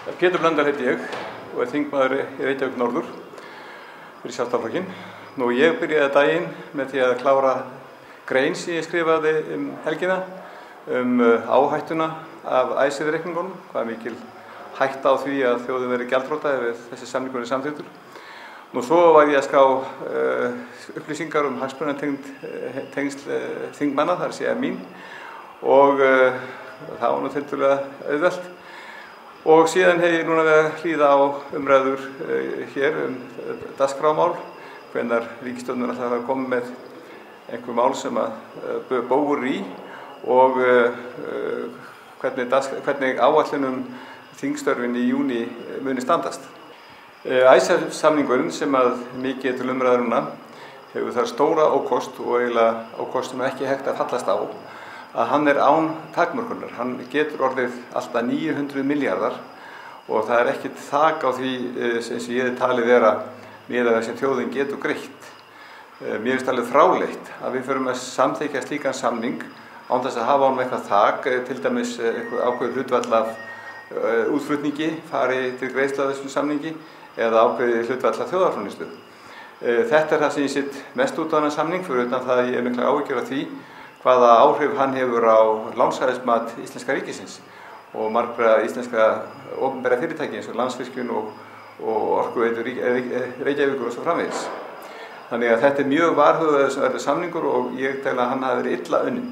Pétur Blöndal heiti ég og þingmaður í Reykjavík norður fyrir Sjálfstæðisflokkinn. Ég byrjaði daginn með því að klára grein sem ég skrifaði helgina áhættuna af Icesave-reikningunum, hvað mikil hætta á því að þjóðin verði gjaldþrota ef þessi samningur er samþykktur. Svo var ég að skrá upplýsingar hagsmunatengsl þingmanna, þar sé mín, og það var tiltölulega auðvelt. Og síðan hef ég núna verið að hlýða á umræður hér dagskrármál, hvenær ríkisstjórnin ætlar að koma með einhver mál sem að bóur í og hvernig áætlun þingstörfin í júní muni standast. Icesave-samningurinn sem að mikið til umræður núna hefur þar stóra ókost og eiginlega ókost sem ekki hægt að fallast á, að hann er án takmörkunar. Hann getur orðið alltaf 900 milljarðar og það er ekkert þak á því sem ég hef talið vera miðað við sem þjóðin getur greitt. Mér finnst alveg fráleitt að við förum að samþykkja slíkan samning án þess að hafa honum eitthvað þak, til dæmis ákveðið hlutfall af útflutningi fari til greiðslu af þessum samningi eða ákveðið hlutfall af þjóðarframleiðslu. Þetta er það sem ég sitt mest út á þennan samning, fyrir utan það að ég miklar áhyggjur af því hvaða áhrif hann hefur á lánshæfismat íslenska ríkisins og margra íslenska opinbera fyrirtæki eins og Landsvirkjun og Orkuveitu Reykjavíkur og svo framvegis. Þannig að þetta er mjög varhugaður samningur og ég tel að hann hafi verið illa unnin.